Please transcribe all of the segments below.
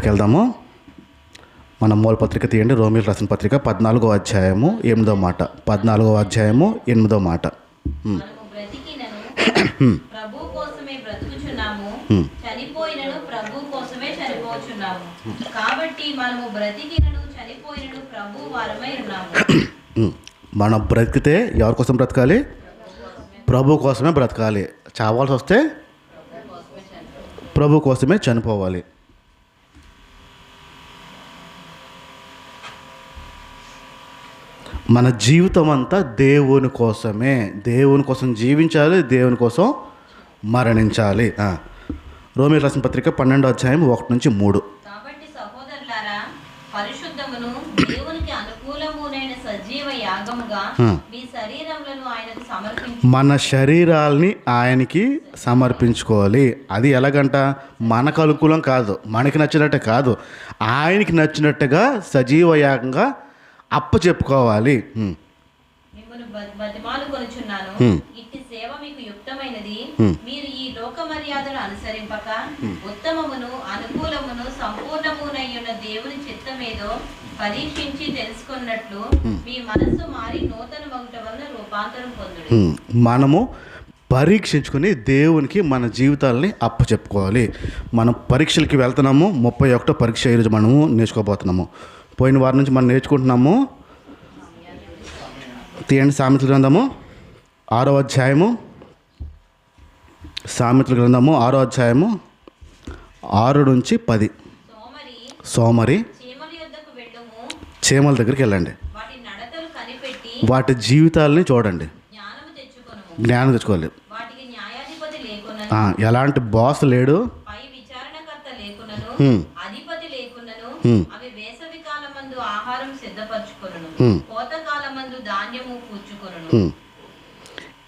వెళ్దాము. మన మూల పత్రిక తీయండి. రోమియోలు రాసిన పత్రిక 14వ అధ్యాయము 8వ మాట. 14వ అధ్యాయము 8వ మాట. మనం బ్రతికితే ఎవరి కోసం బ్రతకాలి? ప్రభు కోసమే బ్రతకాలి. చావాల్సి వస్తే ప్రభు కోసమే చనిపోవాలి. మన జీవితం అంతా దేవుని కోసమే. దేవుని కోసం జీవించాలి, దేవుని కోసం మరణించాలి. రోమియోలు రాసిన పత్రిక 12వ అధ్యాయం 1 నుంచి 3. కాబట్టి సహోదరులారా, పరిశుద్ధమును దేవునికి అనుకూలమునైన సజీవ యాగముగా మీ శరీరములను ఆయనకు సమర్పించు. మన శరీరాల్ని ఆయనకి సమర్పించుకోవాలి. అది ఎలాగంట? మనకు అనుకూలం కాదు, మనకి నచ్చినట్టే కాదు, ఆయనకి నచ్చినట్టుగా సజీవ యాగంగా చెప్పుకోవాలి. మిమ్మల్ని బతిమాలు కొనుచున్నాను, ఇట్టి సేవ మీకు యుక్తమైనది. మీరు ఈ లోక మర్యాదను అనుసరింపక ఉత్తమమును అనుకూలమును సంపూర్ణమునైన దేవుని చిత్తమేదో పరీక్షించి తెలుసుకున్నట్లు మీ మనస్సు మారి నూతన మగుట వలన రూపాంతరం పొందుడు. మనము పరీక్షించుకుని దేవునికి మన జీవితాలని చెప్పుకోవాలి. మనం పరీక్షలకి వెళ్తున్నాము. 31వ పరీక్ష ఈరోజు మనము నేర్చుకోబోతున్నాము. పోయిన వారం నుంచి మనం నేర్చుకుంటున్నాము. తీయండి సామెతల గ్రంథము 6వ అధ్యాయము. సామెతల గ్రంథము 6వ అధ్యాయము 6 నుంచి 10. సోమరి చీమల దగ్గరికి వెళ్ళండి, వాటి జీవితాలని చూడండి, జ్ఞానం తెచ్చుకోవాలి. ఎలాంటి బాస్ లేడు,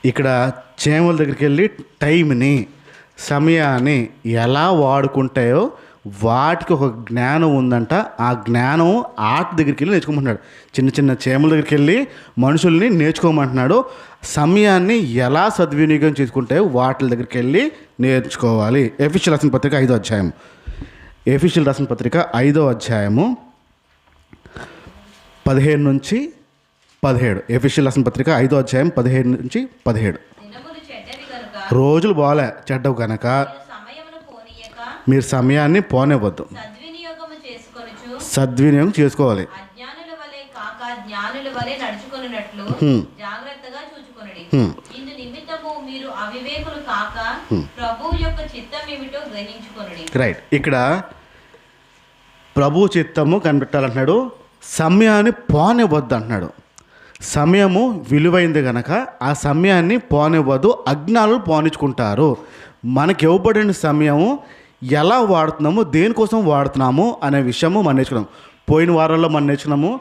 ఇక్కడ చేమల దగ్గరికి వెళ్ళి టైంని, సమయాన్ని ఎలా వాడుకుంటాయో వాటికి ఒక జ్ఞానం ఉందంట. ఆ జ్ఞానం ఆట దగ్గరికి వెళ్ళి నేర్చుకోమంటున్నాడు. చిన్న చిన్న చేమల దగ్గరికి వెళ్ళి మనుషుల్ని నేర్చుకోమంటున్నాడు. సమయాన్ని ఎలా సద్వినియోగం చేసుకుంటాయో వాటి దగ్గరికి వెళ్ళి నేర్చుకోవాలి. ఎఫెసీయుల రాసిన పత్రిక 5వ అధ్యాయం. ఎఫెసీయుల రాసిన పత్రిక 5వ అధ్యాయము 15 నుంచి 17. ఎఫెసీయుల రాసిన పత్రిక 5వ అధ్యాయం 15 నుంచి 17. రోజులు బాలే చెడ్డవు కనుక మీరు సమయాన్ని పోనివ్వద్దు, సద్వినియోగం చేసుకోవాలి. రైట్. ఇక్కడ ప్రభు చిత్తము కనిపెట్టాలంటున్నాడు. సమయాన్ని పోనివ్వద్దు అంటున్నాడు. సమయము విలువైంది కనుక ఆ సమయాన్ని పోనివ్వద్దు. అజ్ఞానులు పోనిచ్చుకుంటారు. మనకి ఇవ్వబడిన సమయము ఎలా వాడుతున్నాము, దేనికోసం వాడుతున్నాము అనే విషయము మనం నేర్చుకున్నాము. పోయిన వారాల్లో మనం నేర్చుకున్నాము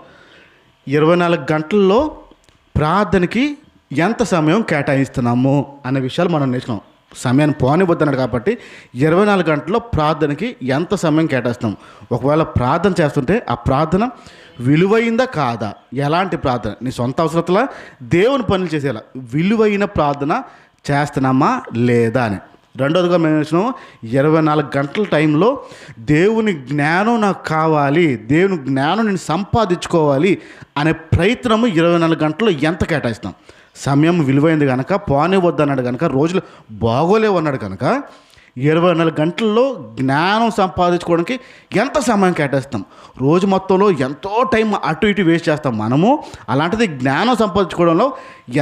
24 గంటల్లో ప్రార్థనకి ఎంత సమయం కేటాయిస్తున్నాము అనే విషయాలు మనం నేర్చుకున్నాం. సమయాన్ని పోనివ్వద్దన్నాడు కాబట్టి 24 గంటల్లో ప్రార్థనకి ఎంత సమయం కేటాయిస్తున్నాం. ఒకవేళ ప్రార్థన చేస్తుంటే ఆ ప్రార్థన విలువైందా కాదా, ఎలాంటి ప్రార్థన, నీ సొంత అవసరతలా దేవుని పనులు చేసేలా విలువైన ప్రార్థన చేస్తున్నామా లేదా అని. రెండోదిగా మేము నేర్చుకున్నాము 24 గంటల టైంలో దేవుని జ్ఞానం నాకు కావాలి, దేవుని జ్ఞానం నేను సంపాదించుకోవాలి అనే ప్రయత్నము 24 గంటల్లో ఎంత కేటాయిస్తాం. సమయం విలువైంది కనుక పోనివ్వద్దు అన్నాడు కనుక, రోజులు బాగోలేవు అన్నాడు కనుక 24 గంటల్లో జ్ఞానం సంపాదించుకోవడానికి ఎంత సమయం కేటాయిస్తాం. రోజు మొత్తంలో ఎంతో టైం అటు ఇటు వేస్ట్ చేస్తాం మనము. అలాంటిది జ్ఞానం సంపాదించుకోవడంలో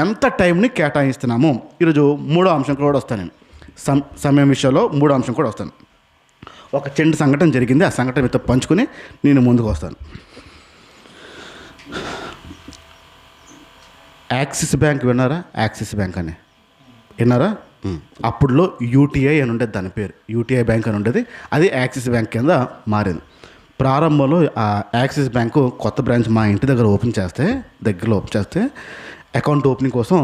ఎంత టైంని కేటాయిస్తున్నాము. ఈరోజు 3వ అంశం కూడా వస్తాను నేను. సమయం విషయంలో 3వ అంశం కూడా వస్తాను. ఒక చిన్న సంఘటన జరిగింది, ఆ సంఘటన మీతో పంచుకొని నేను ముందుకు వస్తాను. యాక్సిస్ బ్యాంక్ విన్నారా? యాక్సిస్ బ్యాంక్ అని విన్నారా? అప్పుడులో యూటీఐ అని ఉండేది, దాని పేరు యూటీఐ బ్యాంక్ అని ఉండేది. అది యాక్సిస్ బ్యాంక్ కింద మారింది. ప్రారంభంలో ఆ యాక్సిస్ బ్యాంకు కొత్త బ్రాంచ్ మా ఇంటి దగ్గర ఓపెన్ చేస్తే అకౌంట్ ఓపెనింగ్ కోసం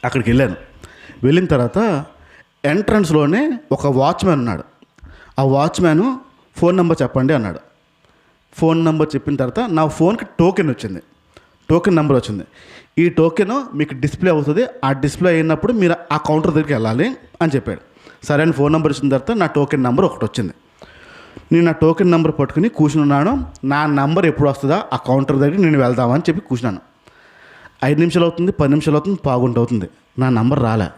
అక్కడికి వెళ్ళాను. వెళ్ళిన తర్వాత ఎంట్రన్స్లోనే ఒక వాచ్మ్యాన్ ఉన్నాడు. ఆ వాచ్మ్యాను ఫోన్ నెంబర్ చెప్పండి అన్నాడు. ఫోన్ నెంబర్ చెప్పిన తర్వాత నా ఫోన్కి టోకెన్ నెంబర్ వచ్చింది. ఈ టోకెన్ మీకు డిస్ప్లే అవుతుంది, ఆ డిస్ప్లే అయినప్పుడు మీరు ఆ కౌంటర్ దగ్గరికి వెళ్ళాలి అని చెప్పాడు. సరే అని ఫోన్ నెంబర్ ఇచ్చిన తర్వాత నా టోకెన్ నెంబర్ ఒకటి వచ్చింది. నేను నా టోకెన్ నెంబర్ పట్టుకుని కూర్చున్నాను. నా నంబర్ ఎప్పుడు వస్తుందా ఆ కౌంటర్ దగ్గర నేను వెళ్దామని చెప్పి కూర్చున్నాను. 5 నిమిషాలు అవుతుంది, 10 నిమిషాలు అవుతుంది, పావుగంట అవుతుంది, నా నంబర్ రాలే.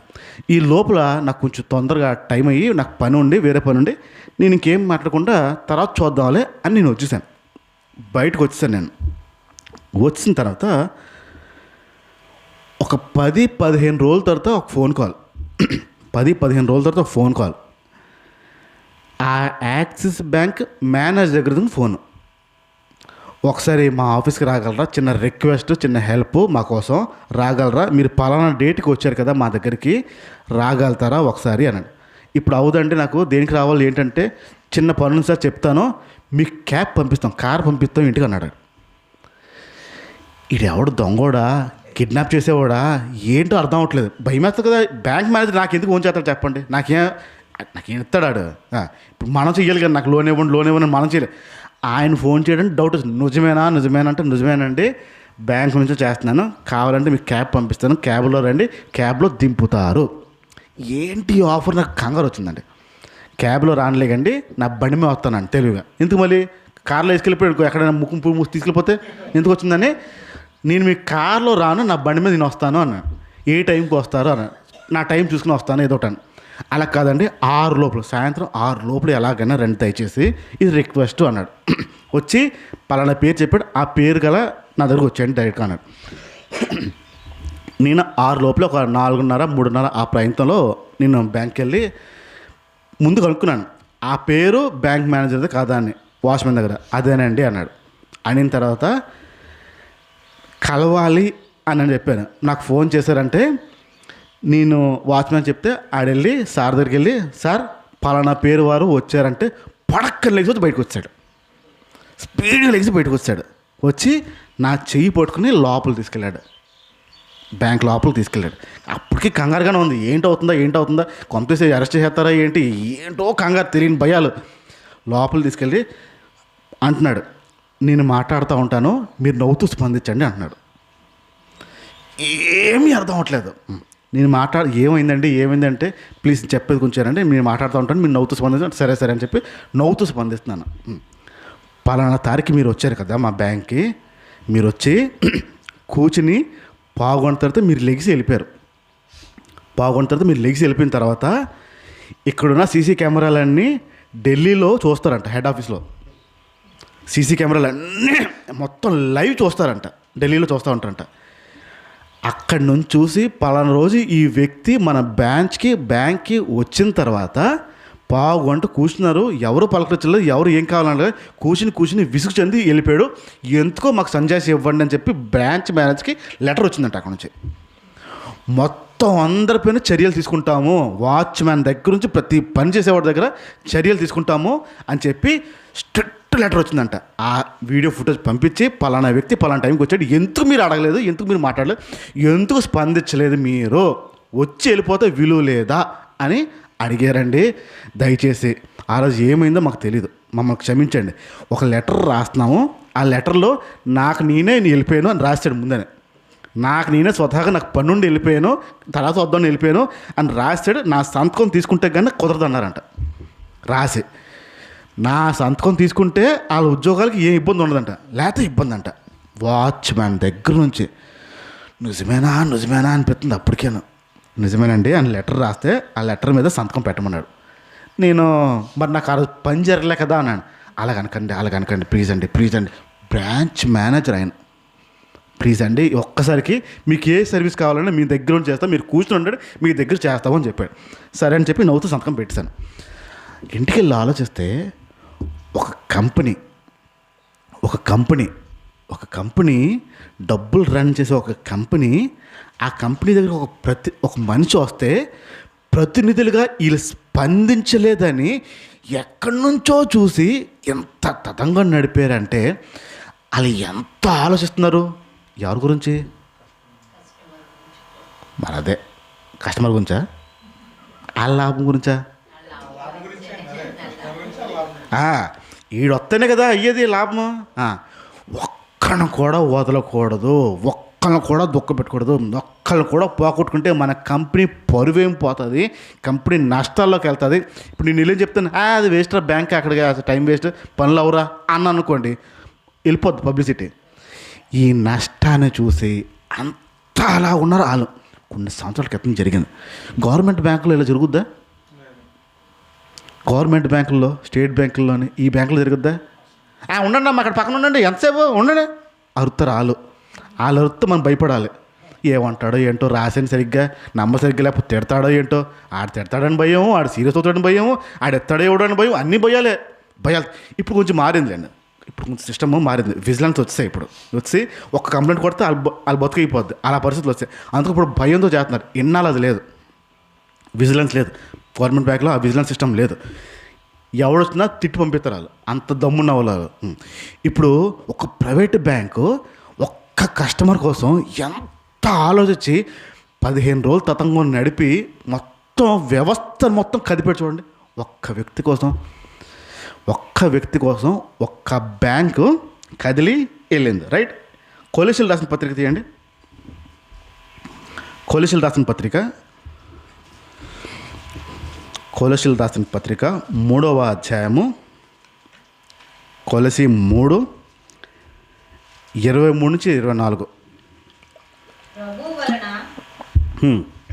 ఈ లోపల నాకు కొంచెం తొందరగా టైం అయ్యి నాకు పని ఉండి వేరే పని ఉండి నేను ఇంకేం మాట్లాడకుండా తర్వాత చూద్దాంలే అని నేను వచ్చేసాను. బయటకు వచ్చేసాను. నేను వచ్చిన తర్వాత ఒక 10-15 రోజుల తర్వాత ఒక ఫోన్ కాల్ 10-15 రోజుల తర్వాత ఒక ఫోన్ కాల్. ఆ యాక్సిస్ బ్యాంక్ మేనేజర్ దగ్గర నుంచి ఫోను. ఒకసారి మా ఆఫీస్కి రాగలరా, చిన్న రిక్వెస్ట్, చిన్న హెల్ప్ మా కోసం రాగలరా, మీరు పలానా డేట్కి వచ్చారు కదా మా దగ్గరికి, రాగలుగుతారా ఒకసారి అన్నాడు. ఇప్పుడు అవుదండి, నాకు దేనికి రావాలి ఏంటంటే చిన్న పనులు సార్ చెప్తాను, మీకు క్యాబ్ పంపిస్తాం, కార్ పంపిస్తాం ఇంటికి అన్నాడు. ఇది ఎవడు దొంగోడా, కిడ్నాప్ చేసేవాడా, ఏంటో అర్థం అవ్వట్లేదు. భయం వేస్తుంది కదా. బ్యాంక్ మేనేజర్ నాకు ఎందుకు ఫోన్ చేస్తాడు చెప్పండి, నాకేం ఇస్తాడు. ఇప్పుడు మనం చెయ్యాలి కదా, నాకు లోన్ ఇవ్వండి మనం చేయలేదు. ఆయన ఫోన్ చేయడం డౌట్ వచ్చింది. నిజమేనా అంటే నిజమేనండి, బ్యాంక్ నుంచి చేస్తున్నాను, కావాలంటే మీకు క్యాబ్ పంపిస్తాను, క్యాబ్లో రండి, క్యాబ్లో దింపుతారు. ఏంటి ఆఫర్, నాకు కంగారు వచ్చిందండి. క్యాబ్లో రానిలేకండి, నా బండి మీద వస్తానండి తెలివిగా. ఎందుకు మళ్ళీ కార్లో వేసుకెళ్ళిపోయాడు, ఎక్కడైనా ముక్కు మూసి తీసుకెళ్ళిపోతే ఎందుకు వచ్చిందని, నేను మీ కార్లో రాను, నా బండి మీద నేను వస్తాను అన్నాను. ఏ టైంకి వస్తారు అన్నాను. నా టైం చూసుకుని వస్తాను ఏదో ఒకటి. అలా కాదండి, 6 లోపల, సాయంత్రం 6 లోపల ఎలాగైనా రండి దయచేసి, ఇది రిక్వెస్ట్ అన్నాడు. వచ్చి పలానా పేరు చెప్పాడు, ఆ పేరు గల నా దగ్గరకు వచ్చాడు డైరెక్ట్గా అన్నాడు. నేను 6 లోపల ఒక 4:30-3:30 ఆ ప్రాంతంలో నేను బ్యాంక్కి వెళ్ళి ముందు కనుక్కున్నాను, ఆ పేరు బ్యాంక్ మేనేజర్ది కాదా అని. వాచ్మెన్ దగ్గర అదేనండి అన్నాడు. అయిన తర్వాత కలవాలి అని చెప్పాను. నాకు ఫోన్ చేశారంటే నేను వాచ్మెన్ చెప్తే ఆడెళ్ళి సార్ దగ్గరికి వెళ్ళి, సార్ పలానా పేరు వారు వచ్చారంటే పడక్కని లెగిసి వచ్చి బయటకు వచ్చాడు. స్పీడ్గా లెగిసి బయటకు వచ్చాడు. వచ్చి నా చెయ్యి పట్టుకుని లోపల తీసుకెళ్ళాడు, బ్యాంక్ లోపలికి తీసుకెళ్ళాడు. అప్పటికి కంగారుగానే ఉంది, ఏంటవుతుందా కొంతసేపు అరెస్ట్ చేస్తారా ఏంటో కంగారు, తెలియని భయాలు. లోపలికి తీసుకెళ్ళి అంటున్నాడు, నేను మాట్లాడుతూ ఉంటాను, మీరు నవ్వుతూ స్పందించండి అంటున్నాడు. ఏమీ అర్థం అవ్వట్లేదు. నేను ఏమైందంటే ప్లీజ్ చెప్పేది కొంచెం అంటే, నేను మాట్లాడుతూ ఉంటాను, మీరు నవ్వుతూ స్పందించండి. సరే అని చెప్పి నవ్వుతూ స్పందిస్తున్నాను. పలానా తారీఖు మీరు వచ్చారు కదా మా బ్యాంక్కి, మీరు వచ్చి కూర్చుని పావుగంట తర్వాత మీరు లెగిసి వెళ్ళిపోయారు. వెళ్ళిపోయిన తర్వాత ఇక్కడున్న సీసీ కెమెరాలన్నీ ఢిల్లీలో చూస్తారంట, హెడ్ ఆఫీస్లో సీసీ కెమెరాలన్నీ మొత్తం లైవ్ చూస్తారంట, ఢిల్లీలో చూస్తూ ఉంటారంట. అక్కడి నుంచి చూసి పలానా రోజు ఈ వ్యక్తి మన బ్యాంక్కి వచ్చిన తర్వాత పావుగంట కూర్చున్నారు, ఎవరు పలకరించలేదు, ఎవరు ఏం కావాలన్నా కూర్చుని విసుగు చెంది వెళ్ళిపోయాడు, ఎందుకో మాకు సంజాయిషి ఇవ్వండి అని చెప్పి బ్రాంచ్ మేనేజర్కి లెటర్ వచ్చిందంట. అక్కడ నుంచి మొత్తం అందరిపైన చర్యలు తీసుకుంటాము, వాచ్మ్యాన్ దగ్గర నుంచి ప్రతి పని చేసేవాడి దగ్గర చర్యలు తీసుకుంటాము అని చెప్పి స్ట్రిక్ట్ లెటర్ వచ్చిందంట. ఆ వీడియో ఫుటేజ్ పంపించి పలానా వ్యక్తి పలానా టైంకి వచ్చాడు, ఎందుకు మీరు అడగలేదు, ఎందుకు మీరు మాట్లాడలేదు, ఎందుకు స్పందించలేదు, మీరు వచ్చి వెళ్ళిపోతే విలువ లేదా అని అడిగారండి. దయచేసి ఆ రోజు ఏమైందో మాకు తెలీదు, మమ్మల్ని క్షమించండి. ఒక లెటర్ రాస్తున్నాము, ఆ లెటర్లో నాకు నేనే వెళ్ళిపోయాను అని రాశాడు ముందని. నాకు నేనే స్వతహాగా నాకు పన్నుండి వెళ్ళిపోయాను, తర్వాత వద్దాను వెళ్ళిపోయాను అని రాశాడు. నా సంతకం తీసుకుంటే కానీ కుదరదన్నారంట. రాసి నా సంతకం తీసుకుంటే వాళ్ళ ఉద్యోగాలకి ఏం ఇబ్బంది ఉండదంట, లేకపోతే ఇబ్బంది అంట. వాచ్మ్యాన్ దగ్గర నుంచి నిజమేనా అనిపిస్తుంది. అప్పటికేను నిజమేనండి అని లెటర్ రాస్తే ఆ లెటర్ మీద సంతకం పెట్టమన్నాడు. నేను మరి నాకు ఆ రోజు పని జరగలే కదా అన్నాను. అలాగనకండి ప్లీజ్ అండి బ్రాంచ్ మేనేజర్ ఆయన, ప్లీజ్ అండి ఒక్కసారికి మీకు ఏ సర్వీస్ కావాలన్నా మీ దగ్గర నుంచి చేస్తాం, మీరు కూర్చుని ఉంటాడు మీ దగ్గర చేస్తామని చెప్పాడు. సరే అని చెప్పి నవ్వుతూ సంతకం పెట్టేశాను. ఇంటికి వెళ్ళి ఆలోచిస్తే ఒక కంపెనీ డబ్బులు రన్ చేసే ఒక కంపెనీ, ఆ కంపెనీ దగ్గర ఒక మనిషి వస్తే ప్రతినిధులుగా వీళ్ళు స్పందించలేదని ఎక్కడి నుంచో చూసి ఎంత తతంగా నడిపారంటే వాళ్ళు ఎంత ఆలోచిస్తున్నారు ఎవరి గురించి, మరి అదే కస్టమర్ గురించా, వాళ్ళ లాభం గురించా? ఈడొస్తేనే కదా అయ్యేది లాభము. ఒక్కను కూడా వదలకూడదు, ఒక్కళ్ళని కూడా దుఃఖ పెట్టకూడదు. ఒక్కళ్ళని కూడా పోగొట్టుకుంటే మన కంపెనీ పరువేం పోతుంది, కంపెనీ నష్టాల్లోకి వెళ్తుంది. ఇప్పుడు నేను వెళ్ళి చెప్తాను, అది వేస్ట్ రా, బ్యాంక్ అక్కడికి టైం వేస్ట్, పనులు అవరా అన్న అనుకోండి, వెళ్ళిపోద్ది పబ్లిసిటీ. ఈ నష్టాన్ని చూసి అంతా అలా ఉన్నారు వాళ్ళు. కొన్ని సంవత్సరాల క్రితం జరిగింది. గవర్నమెంట్ బ్యాంకులో ఇలా జరుగుద్దా? గవర్నమెంట్ బ్యాంకుల్లో, స్టేట్ బ్యాంకుల్లోని, ఈ బ్యాంకులో జరుగుద్దా? ఉండండి అమ్మ, అక్కడ పక్కన ఉండండి, ఎంతసేపు ఉండండి, అరుతారు వాళ్ళు. వాళ్ళు అరుస్తే మనం భయపడాలి. ఏమంటాడో ఏంటో, రాసిన సరిగ్గా సరిగ్గా లేకపోతే తిడతాడో ఏంటో, ఆడు తిడతాడని భయం, ఆడు సీరియస్ అవుతాడని భయం, ఆడు ఎత్తాడో ఇవ్వడని భయం, అన్నీ భయాలే. ఇప్పుడు కొంచెం మారిందిలేండి, ఇప్పుడు కొంచెం సిస్టమ్ మారింది. విజిలెన్స్ వచ్చాయి. ఇప్పుడు వచ్చి ఒక కంప్లైంట్ కొడితే వాళ్ళు బతుకైపోద్ది, అలా పరిస్థితులు వచ్చాయి. అందుకు ఇప్పుడు భయంతో చేస్తున్నారు. ఇన్నాళ్ళు అది లేదు, విజిలెన్స్ లేదు గవర్నమెంట్ బ్యాంక్లో, ఆ విజిలెన్స్ సిస్టమ్ లేదు. ఎవడొచ్చినా తిట్టి పంపిస్తారు వాళ్ళు, అంత దమ్మున్న వాళ్ళు. ఇప్పుడు ఒక ప్రైవేట్ బ్యాంకు ఒక్క కస్టమర్ కోసం ఎంత ఆలోచించి 15 రోజులు తతంగం నడిపి మొత్తం వ్యవస్థ మొత్తం కదిపెట్టి చూడండి. ఒక్క వ్యక్తి కోసం ఒక్క బ్యాంకు కదిలి వెళ్ళింది. రైట్? కొలిషిలు రాసిన పత్రిక తీయండి. కొలిషిలు రాసిన పత్రిక 3వ అధ్యాయము, కొలసి 3:23-24. ప్రభువు వలన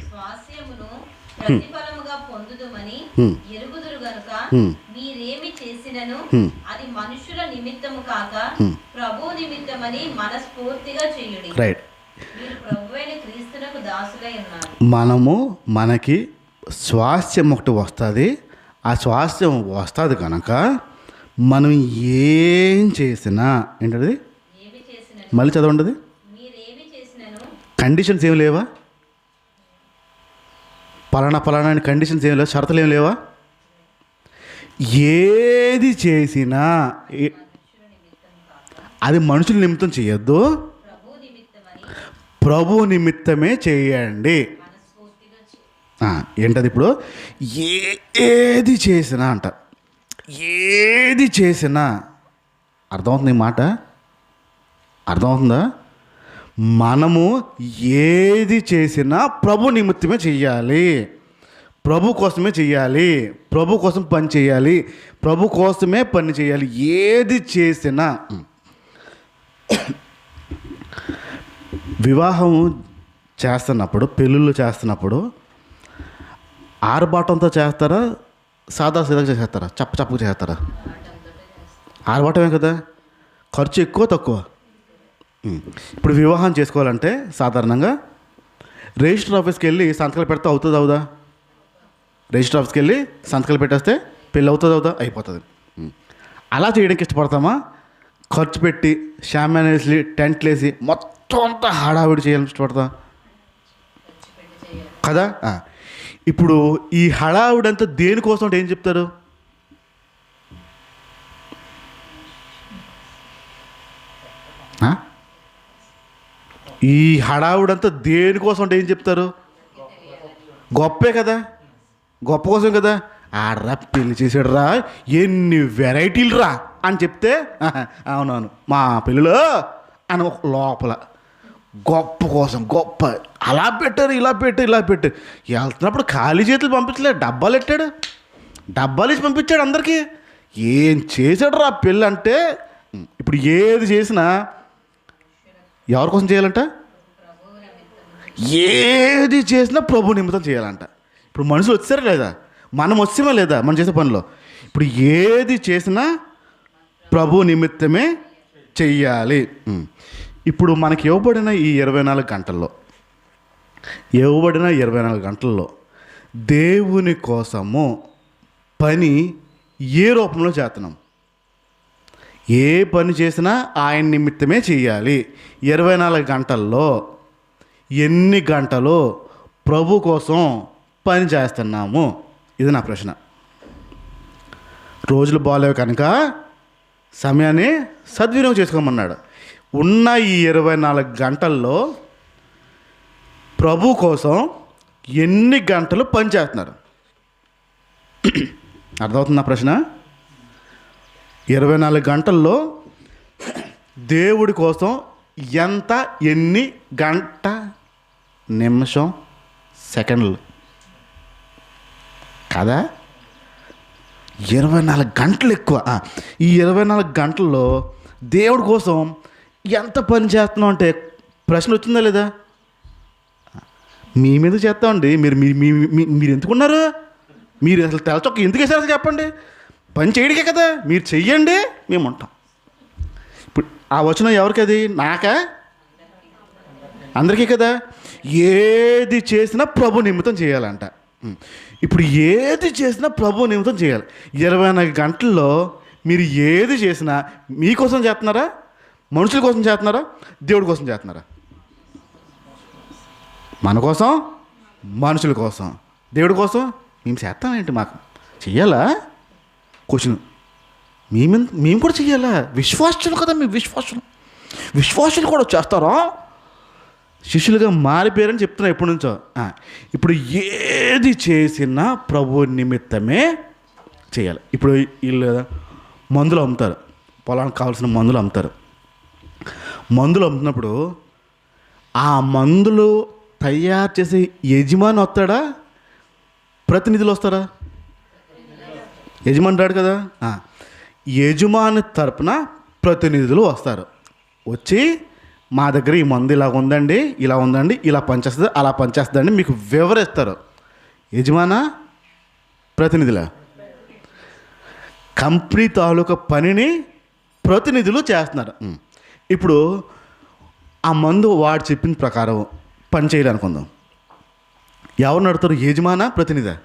స్వాస్యమును ప్రతిఫలముగా పొందుదుమని ఎరుగుదురు గనుక మీరేమి చేసినను అది మనుషుల నిమిత్తము కాక ప్రభువు నిమిత్తమని మనస్ఫూర్తిగా చేయుడి. రైట్. మీరు ప్రభువైన క్రీస్తునకు దాసులై ఉన్నారు. మనకి స్వాస్థ్యం ఒకటి వస్తుంది. ఆ స్వాస్థ్యం వస్తుంది కనుక మనం ఏం చేసినా ఏంటది, మళ్ళీ చదవండి, కండిషన్స్ ఏమి లేవా? పలానా అని కండిషన్స్ ఏమి లేవా? షరతులు ఏమి లేవా? ఏది చేసినా అది మనుషుల నిమిత్తం చేయొద్దు, ప్రభు నిమిత్తమే చేయండి. ఏంటది? ఇప్పుడు ఏది చేసినా అంట, ఏది చేసినా, అర్థమవుతుంది ఈ మాట? అర్థమవుతుందా? మనము ఏది చేసినా ప్రభు నిమిత్తమే చెయ్యాలి, ప్రభు కోసమే చెయ్యాలి, ప్రభు కోసం పని చేయాలి, ప్రభు కోసమే పని చేయాలి. ఏది చేసినా, వివాహం చేస్తున్నప్పుడు, పెళ్ళిళ్ళు చేస్తున్నప్పుడు ఆర్భాటంతో చేస్తారా, సాదా సీదాగా చేస్తారా, చప్పగా చేస్తారా? ఆర్భాటమే కదా, ఖర్చు ఎక్కువ తక్కువ. ఇప్పుడు వివాహం చేసుకోవాలంటే సాధారణంగా రిజిస్టర్ ఆఫీస్కి వెళ్ళి సంతకాలు పెడితే అవుతుంది అవుదా? రిజిస్టర్ ఆఫీస్కి వెళ్ళి సంతకాలు పెట్టేస్తే పెళ్ళి అవుతుంది అవుదా? అయిపోతుంది. అలా చేయడానికి ఇష్టపడతామా? ఖర్చు పెట్టి షామ్యాన్ వేసి, టెంట్లు వేసి మొత్తం అంతా హడావిడి చేయాలని ఇష్టపడతా కదా? ఇప్పుడు ఈ హడావుడంతా దేనికోసం అంటే ఏం చెప్తారు? ఈ హడావుడంతా దేనికోసం అంటే ఏం చెప్తారు? గొప్పే కదా, గొప్ప కోసం కదా. ఆడరా పెళ్లి చేసాడు రా, ఎన్ని వెరైటీలు రా అని చెప్తే అవునవును మా పెళ్ళిలో అని ఒక లోపల గొప్ప కోసం గొప్ప, అలా పెట్టారు, ఇలా పెట్టారు. వెళ్తున్నప్పుడు ఖాళీ చేతులు పంపించలేదు, డబ్బాలు పెట్టాడు, డబ్బాలు ఇచ్చి పంపించాడు అందరికీ. ఏం చేశాడు రా పెళ్ళి అంటే. ఇప్పుడు ఏది చేసినా ఎవరి కోసం చేయాలంట? ఏది చేసినా ప్రభు నిమిత్తం చేయాలంట. ఇప్పుడు మనుషులు వచ్చారా లేదా? మనం వచ్చామా లేదా మనం చేసే పనిలో? ఇప్పుడు ఏది చేసినా ప్రభు నిమిత్తమే చెయ్యాలి. ఇప్పుడు మనకి ఇవ్వబడిన ఈ 24 గంటల్లో దేవుని కోసము పని ఏ రూపంలో చేస్తున్నాం? ఏ పని చేసినా ఆయన నిమిత్తమే చేయాలి. 24 గంటల్లో ఎన్ని గంటలు ప్రభు కోసం పని చేస్తున్నాము? ఇది నా ప్రశ్న. రోజులు బాగాలేవు కనుక సమయాన్ని సద్వినియోగం చేసుకోమన్నాడు. ఉన్న ఈ 24 గంటల్లో ప్రభు కోసం ఎన్ని గంటలు పని చేస్తున్నారు? అర్థమవుతుందా ప్రశ్న? 24 గంటల్లో దేవుడి కోసం ఎంత, ఎన్ని గంట, నిమిషం, సెకండ్లు కదా? 24 గంటలు ఎక్కువ. ఈ 24 గంటల్లో దేవుడి కోసం ఎంత పని చేస్తున్నాం అంటే ప్రశ్న వచ్చిందా లేదా? మీ మీద చేస్తామండి. మీరు ఎందుకున్నారు? మీరు అసలు తెలచొక్క ఎందుకు వేసారు అసలు చెప్పండి. పని చేయడికే కదా. మీరు చెయ్యండి, మేము ఉంటాం. ఇప్పుడు ఆ వచనం ఎవరికి అది? నాకా? అందరికీ కదా. ఏది చేసినా ప్రభు నిమిత్తం చేయాలంట. ఇప్పుడు ఏది చేసినా ప్రభు నిమిత్తం చేయాలి. 24 గంటల్లో మీరు ఏది చేసినా మీకోసం చేస్తున్నారా? మనుషుల కోసం చేస్తున్నారా? దేవుడి కోసం చేస్తున్నారా? మన కోసం, మనుషుల కోసం. దేవుడి కోసం మేము చేస్తామేంటి? మాకు చెయ్యాలా? క్వశ్చన్. మేము కూడా చెయ్యాలా? విశ్వాసులు కదా. మీ విశ్వాసులు కూడా చేస్తారా? శిష్యులుగా మారిపోయారని చెప్తున్నా ఎప్పటి నుంచో. ఇప్పుడు ఏది చేసినా ప్రభు నిమిత్తమే చేయాలి. ఇప్పుడు వీళ్ళు మందులు అమ్ముతారు, పొలానికి కావాల్సిన మందులు అమ్ముతారు. మందులు అమ్ముతున్నప్పుడు ఆ మందులు తయారు చేసే యజమాని వస్తాడా, ప్రతినిధులు వస్తారా? యజమాని రాడు కదా. యజమాని తరపున ప్రతినిధులు వస్తారు. వచ్చి మా దగ్గర ఈ మందు ఇలా ఉందండి, ఇలా ఉందండి, ఇలా పనిచేస్తుంది, అలా పనిచేస్తుందండి మీకు వివరిస్తారు. యజమానా, ప్రతినిధులా? కంపెనీ తాలూకా పనిని ప్రతినిధులు చేస్తున్నారు. ఇప్పుడు ఆ మందు వాడు చెప్పిన ప్రకారం పని చేయాలనుకుందాం. ఎవరు నడుతారు? యజమానా, ప్రతినిధా?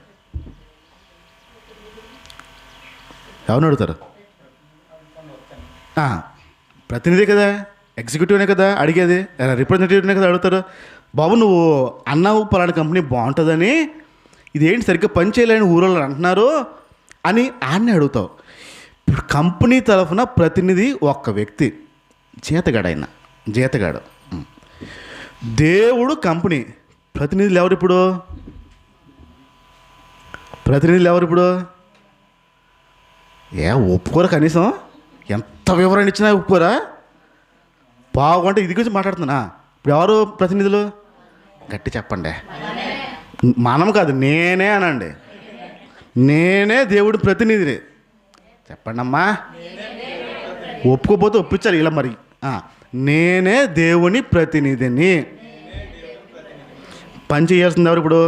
ఎవరు నడుతారు? ప్రతినిధి కదా, ఎగ్జిక్యూటివ్నే కదా అడిగేది, రిప్రజెంటేటివ్నే కదా అడుగుతారు. బాబు నువ్వు అన్నావు పలానా కంపెనీ బాగుంటుందని, ఇదేంటి సరిగ్గా పని చేయలేని ఊరోళ్ళు అంటున్నారు అని ఆయన్ని అడుగుతావు. ఇప్పుడు కంపెనీ తరఫున ప్రతినిధి ఒక్క వ్యక్తి, జీతగాడు. దేవుడు కంపెనీ. ప్రతినిధులు ఎవరు ఇప్పుడు? ఒప్పుకోరా? కనీసం ఎంత వివరణ ఇచ్చినా ఒప్పుకోరా? బాగుంటే ఇది గురించి మాట్లాడుతున్నా. ఇప్పుడు ఎవరు ప్రతినిధులు? గట్టి చెప్పండి. మనం కాదు, నేనే అనండి. నేనే దేవుడి ప్రతినిధిని. చెప్పండి అమ్మా. ఒప్పుకోపోతే ఒప్పించాలి ఇలా మరి. నేనే దేవుని ప్రతినిధిని. పని చేయాల్సింది ఎవరు ఇప్పుడు?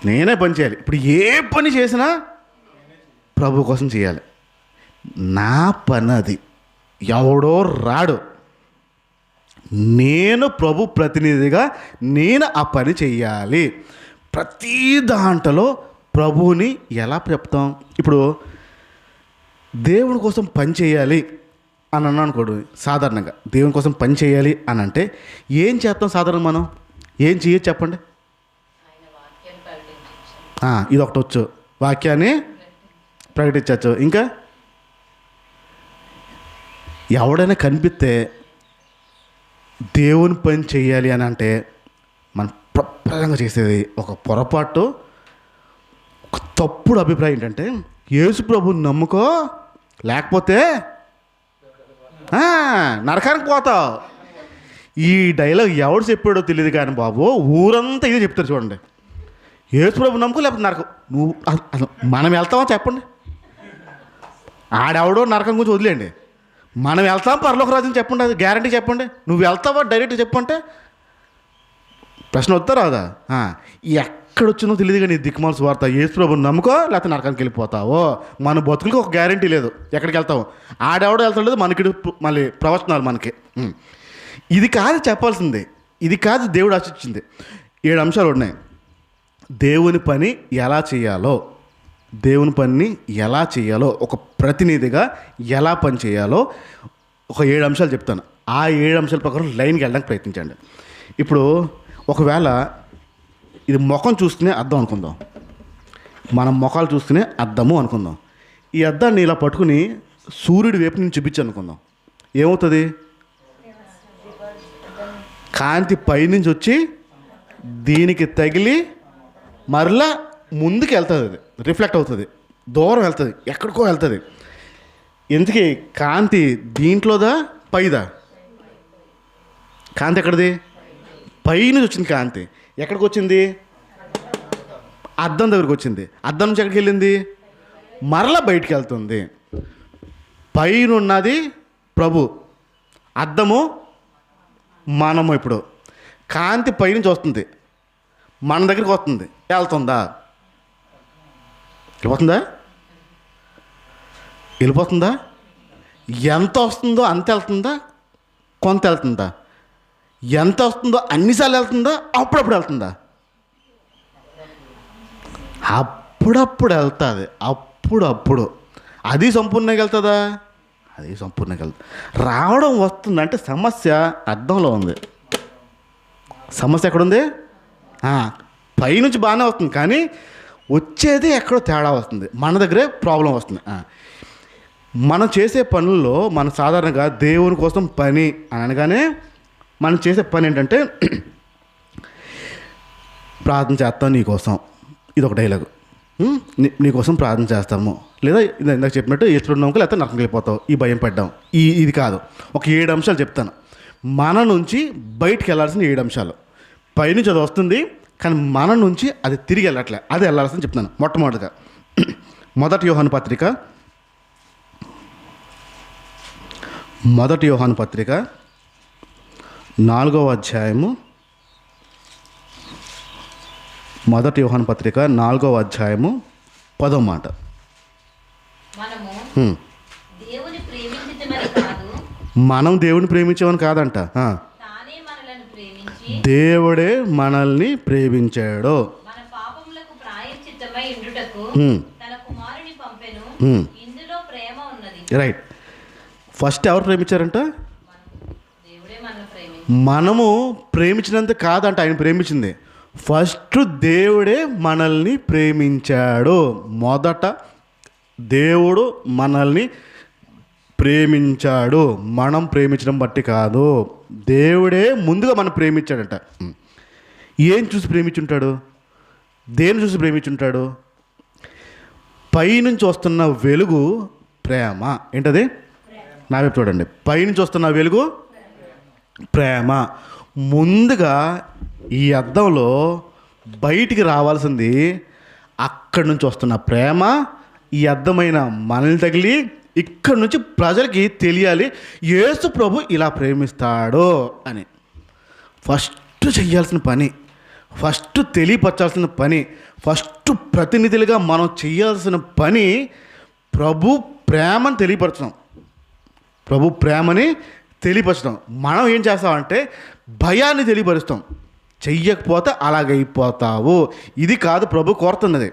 నేనే పని చేయాలి. ఇప్పుడు ఏ పని చేసినా ప్రభు కోసం చేయాలి. నా పని అది. ఎవడో రాడు. నేను ప్రభు ప్రతినిధిగా నేను ఆ పని చెయ్యాలి. ప్రతి దాంట్లో ప్రభువుని ఎలా చెప్తాం? ఇప్పుడు దేవుని కోసం పని చేయాలి అని అన్నాను అనుకోడు. సాధారణంగా దేవుని కోసం పని చేయాలి అని అంటే ఏం చేస్తాం? సాధారణ మనం ఏం చేయొచ్చు చెప్పండి. ఇది ఒకటి వచ్చు, వాక్యాన్ని ప్రకటించవచ్చు. ఇంకా ఎవడైనా కనిపిస్తే దేవుని పని చేయాలి అని అంటే మనం ప్రప్రదంగా చేసేది ఒక పొరపాటు, ఒక తప్పుడు అభిప్రాయం ఏంటంటే యేసు ప్రభుని నమ్ముకో, లేకపోతే నరకానికి పోతావు. ఈ డైలాగ్ ఎవడు చెప్పాడో తెలియదు కానీ బాబు ఊరంతా ఇదే చెప్తారు. చూడండి, యేసు ప్రభు నమ్ముకో లేకపోతే నరకం. నువ్వు అసలు మనం వెళ్తామా చెప్పండి? ఆడెవడో నరకం గురించి వదిలేండి. మనం వెళ్తాం పరలోక రాజ్యం చెప్పండి, అది గ్యారంటీ చెప్పండి. నువ్వు వెళ్తావా డైరెక్ట్ చెప్పంటే ప్రశ్న వద్దా రాదా? ఎక్కడొచ్చినో తెలియదు కానీ దిక్కుమాల స్వార్థ. యేసు ప్రభుని నమ్ముకో లేకపోతే నరకానికి వెళ్ళిపోతావో. మన బతుకులకి ఒక గ్యారంటీ లేదు ఎక్కడికి వెళ్తావు. ఆడెవడో వెళ్తాడు, మనకి మళ్ళీ ప్రవచనాలు మనకి. ఇది కాదు చెప్పాల్సింది, ఇది కాదు దేవుడు ఆశించింది. 7 అంశాలు ఉన్నాయి. దేవుని పని ఎలా చేయాలో, దేవుని పనిని ఎలా చేయాలో, ఒక ప్రతినిధిగా ఎలా పని చేయాలో ఒక 7 అంశాలు చెప్తాను. ఆ 7 అంశాల ప్రకారం లైన్కి వెళ్ళడానికి ప్రయత్నించండి. ఇప్పుడు ఒకవేళ ఇది ముఖం చూసుకునే అద్దం అనుకుందాం. మనం ముఖాలు చూసుకునే అద్దము అనుకుందాం. ఈ అద్దాన్ని ఇలా పట్టుకుని సూర్యుడి వైపు నుంచి చూపించి అనుకుందాం. ఏమవుతుంది? కాంతి పైనుంచి వచ్చి దీనికి తగిలి మరలా ముందుకు వెళ్తుంది. అది రిఫ్లెక్ట్ అవుతుంది, దూరం వెళ్తుంది, ఎక్కడికో వెళ్తుంది. ఎందుకే కాంతి దీంట్లోదా పైదా? కాంతి ఎక్కడిది? పైనుంచి వచ్చింది కాంతి. ఎక్కడికి వచ్చింది? అద్దం దగ్గరికి వచ్చింది. అద్దం నుంచి ఎక్కడికి వెళ్ళింది? మరలా బయటికి వెళ్తుంది. పైన ఉన్నది ప్రభు, అద్దము మనము. ఇప్పుడు కాంతి పైనుంచి వస్తుంది, మన దగ్గరికి వస్తుంది, వెళ్తుందా? వెళ్ళిపోతుందా? వెళ్ళిపోతుందా? ఎంత వస్తుందో అంత వెళ్తుందా? కొంత వెళ్తుందా? ఎంత వస్తుందో అన్నిసార్లు వెళ్తుందా? అప్పుడప్పుడు వెళ్తుందా? అప్పుడప్పుడు వెళ్తుంది. అప్పుడప్పుడు. అది సంపూర్ణంగా వెళ్తుందా? అది సంపూర్ణంగా వెళ్తుంది. రావడం వస్తుందంటే సమస్య అర్థంలో ఉంది. సమస్య ఎక్కడుంది? పైనుంచి బాగానే వస్తుంది, కానీ వచ్చేది ఎక్కడో తేడా వస్తుంది. మన దగ్గరే ప్రాబ్లం వస్తుంది. మనం చేసే పనుల్లో మనం సాధారణంగా దేవుని కోసం పని అని అనగానే మనం చేసే పని ఏంటంటే ప్రార్థన చేస్తాం నీకోసం. ఇది ఒక డైలాగు. నీకోసం ప్రార్థన చేస్తాము, లేదా ఇందాక చెప్పినట్టు ఎట్లున్నాము లేకపోతే నరకం వెళ్ళిపోతావు, ఈ భయం పడ్డాం. ఇది కాదు. ఒక 7 అంశాలు చెప్తాను. మన నుంచి బయటికి వెళ్ళాల్సిన 7 అంశాలు. పైనుంచి అది వస్తుంది, కానీ మన నుంచి అది తిరిగి వెళ్ళట్లే, అది వెళ్ళాల్సింది చెప్తాను. మొట్టమొదటిగా మొదటి యోహాను పత్రిక 4వ అధ్యాయము. మొదటి యోహాను పత్రిక 4వ అధ్యాయము 10వ మాట. మనం దేవుని ప్రేమించామని కాదంట, దేవుడే మనల్ని ప్రేమించాడు. రైట్. ఫస్ట్ ఎవరు ప్రేమించారంట? మనము ప్రేమించినంత కాదంట ఆయన ప్రేమించింది. ఫస్ట్ దేవుడే మనల్ని ప్రేమించాడు. మొదట దేవుడు మనల్ని ప్రేమించాడు. మనం ప్రేమించడం బట్టి కాదు, దేవుడే ముందుగా మనం ప్రేమించాడట. ఏం చూసి ప్రేమించుంటాడు? దేని చూసి ప్రేమించుంటాడు? పైనుంచి వస్తున్న వెలుగు ప్రేమ. ఏంటది? నా వైపు చూడండి. పైనుంచి వస్తున్న వెలుగు ప్రేమ. ముందుగా ఈ అద్దంలో బయటికి రావాల్సింది అక్కడి నుంచి వస్తున్న ప్రేమ ఈ అద్దమైన మనల్ని తగిలి ఇక్కడి నుంచి ప్రజలకి తెలియాలి యేసు ప్రభు ఇలా ప్రేమిస్తాడు అని. ఫస్ట్ చేయాల్సిన పని, ఫస్ట్ తెలియపరచాల్సిన పని, ఫస్ట్ ప్రతినిధులుగా మనం చేయాల్సిన పని ప్రభు ప్రేమని తెలియపరచడం. ప్రభు ప్రేమని తెలియపరచడం. మనం ఏం చేస్తామంటే భయాన్ని తెలియపరుస్తాం. చెయ్యకపోతే అలాగైపోతావు. ఇది కాదు ప్రభు కోరుతున్నది.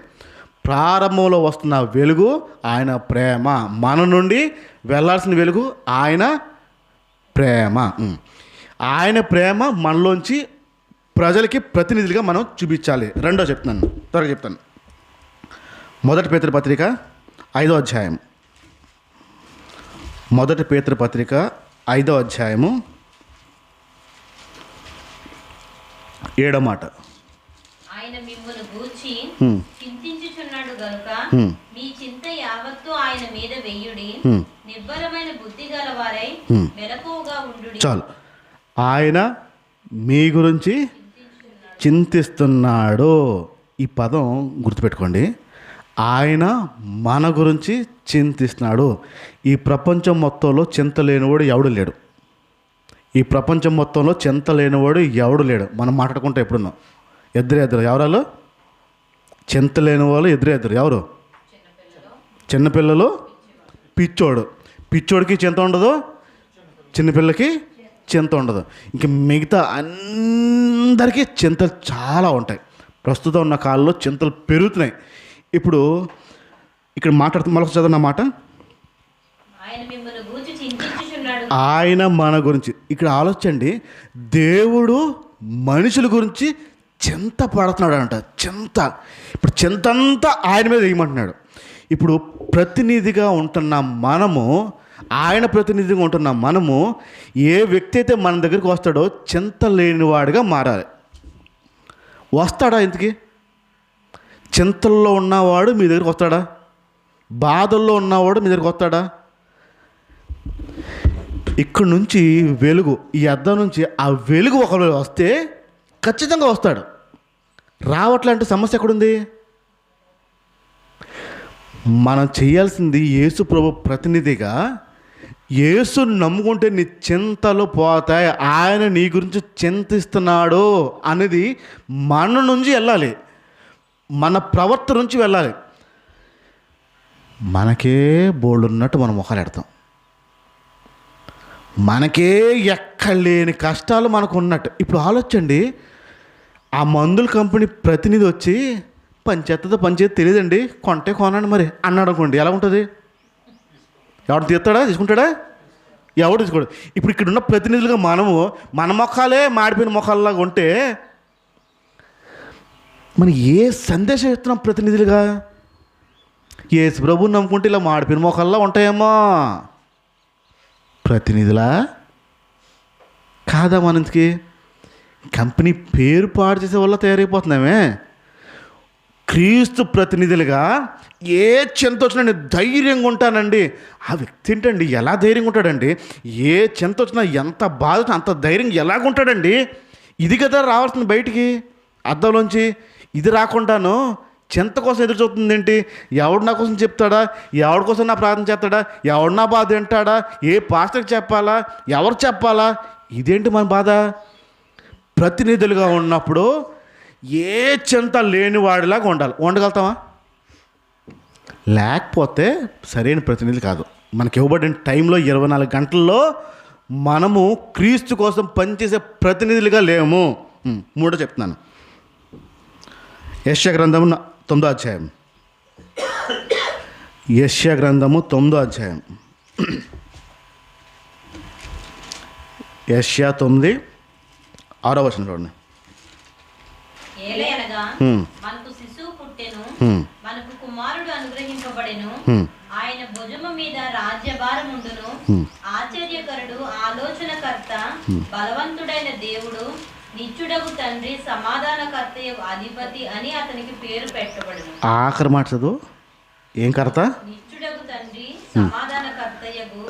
ప్రారంభంలో వస్తున్న వెలుగు ఆయన ప్రేమ. మన నుండి వెళ్ళాల్సిన వెలుగు ఆయన ప్రేమ. ఆయన ప్రేమ మనలోంచి ప్రజలకి ప్రతినిధులుగా మనం చూపించాలి. రెండో చెప్తున్నాను, త్వరగా చెప్తాను. మొదటి పేతురు పత్రిక 5వ అధ్యాయం. మొదటి పేతురు పత్రిక 5వ అధ్యాయము 7వ మాట. ఆయన మిమ్మును గూర్చి చింతించుచున్నాడు గనుక మీ చింత యావత్తు ఆయన మీద వెయ్యుడి, నిబ్బరమైన బుద్ధి గలవారై మెలకువగా ఉండుడి. చాలు. ఆయన మీ గురించి చింతిస్తున్నాడు. ఈ పదం గుర్తుపెట్టుకోండి. ఆయన మన గురించి చింతిస్తున్నాడు. ఈ ప్రపంచం మొత్తంలో చింత లేనివాడు ఎవడు లేడు. ఈ ప్రపంచం మొత్తంలో చింత లేనివాడు ఎవడు లేడు. మనం మాట్లాడుకుంటే ఎప్పుడున్నాం ఎదురు ఎవరాలు? చింత లేని వాళ్ళు ఎదురు ఎవరు? చిన్నపిల్లలు, పిచ్చోడు. పిచ్చోడికి చింత ఉండదు, చిన్నపిల్లకి చింత ఉండదు. ఇంక మిగతా అందరికీ చింతలు చాలా ఉంటాయి. ప్రస్తుతం ఉన్న కాలంలో చింతలు పెరుగుతున్నాయి. ఇప్పుడు ఇక్కడ మాట్లాడుతూ మరొక చదువు మాట. ఆయన మన గురించి. ఇక్కడ ఆలోచించండి, దేవుడు మనుషుల గురించి చింత పడుతున్నాడు అంట. చింత. ఇప్పుడు చింత అంతా ఆయన మీద వేయమంటున్నాడు. ఇప్పుడు ప్రతినిధిగా ఉంటున్న మనము, ఆయన ప్రతినిధిగా ఉంటున్న మనము, ఏ వ్యక్తి అయితే మన దగ్గరికి వస్తాడో చింత లేనివాడిగా మారాలి. వస్తాడా? ఇంతకీ చింతల్లో ఉన్నవాడు మీ దగ్గరికి వస్తాడా? బాధల్లో ఉన్నవాడు మీ దగ్గరికి వస్తాడా? ఇక్కడి నుంచి వెలుగు, ఈ అద్దం నుంచి ఆ వెలుగు ఒకవేళ వస్తే ఖచ్చితంగా వస్తాడు. రావట్లంటే సమస్య ఎక్కడుంది? మనం చేయాల్సింది యేసు ప్రభు ప్రతినిధిగా యేసుని నమ్ముకుంటే నీ చింతలు పోతాయి, ఆయన నీ గురించి చింతిస్తున్నాడు అనేది మన నుంచి వెళ్ళాలి, మన ప్రవర్తన నుంచి వెళ్ళాలి. మనకే బోల్డ్ ఉన్నట్టు మనం ముఖాలు పెడతాం, మనకే ఎక్కలేని కష్టాలు మనకు ఉన్నట్టు. ఇప్పుడు ఆలోచండి, ఆ మందుల కంపెనీ ప్రతినిధి వచ్చి పనిచేస్తుందో తెలియదండి, కొంటే కొనండి మరి అన్నాడు అనుకోండి, ఎలా ఉంటుంది? ఎవడు తీస్తాడా? తీసుకుంటాడా? ఎవడు తీసుకోడు. ఇప్పుడు ఇక్కడ ఉన్న ప్రతినిధులుగా మనము మన మొఖాలే మాడిపోయిన మొఖాలలాగా ఉంటే మనం ఏ సందేశం ఇస్తున్నాం ప్రతినిధులుగా? యేసు ప్రభువుని నమ్ముకుంటే ఇలా మాడిపోయిన మొఖాల్లో ఉంటాయేమో ప్రతినిధులా? కాదా? మనకి కంపెనీ పేరు పాడు చేసే వల్ల తయారైపోతున్నామే. క్రీస్తు ప్రతినిధులుగా ఏ చింత వచ్చినా నేను ధైర్యంగా ఉంటానండి. ఆ వ్యక్తి ఏంటండి ఎలా ధైర్యంగా ఉంటాడండి? ఏ చింత వచ్చినా, ఎంత బాధ వచ్చినా అంత ధైర్యంగా ఎలాగుంటాడండి? ఇది కదా రావాల్సింది బయటికి అద్దంలోంచి. ఇది రాకుండాను చింత కోసం ఎదురు చూస్తుంది ఏంటి? ఎవడు నా కోసం చెప్తాడా? ఎవడి కోసం నా ప్రార్థన చేస్తాడా? ఎవడు నా బాధ వింటాడా? ఏ పాస్టర్కి చెప్పాలా? ఎవరు చెప్పాలా? ఇదేంటి మన బాధ? ప్రతినిధులుగా ఉన్నప్పుడు ఏ చింత లేని వాడిలాగా ఉండాలి. ఉండగలుగుతామా? లేకపోతే సరైన ప్రతినిధి కాదు. మనకి ఇవ్వబడిన టైంలో 24 గంటల్లో మనము క్రీస్తు కోసం పనిచేసే ప్రతినిధులుగా లేము. మూడో చెప్తున్నాను, యెషయా గ్రంథము 9వ అధ్యాయం. యెషయా గ్రంథము 9వ అధ్యాయం. యెషయా 9:6 వచనం చూడండి. ఏలయనగా మనకు శిశువు పుట్టెను, మనకు కుమారుడు అనుగ్రహింపబడెను, ఆయన భుజము మీద రాజ్యభారం ఉండును. ఆశ్చర్యకరుడు, ఆలోచనకర్త, బలవంతుడైన దేవుడు, నిత్యుడగు తండ్రి, సమాధానకర్తయగు అధిపతి అని అతనికి పేరు పెట్టబడును. ఆఖరి మాట చదువు. ఏం కర్త? నిత్యుడగు తండ్రి, సమాధానకర్తయగు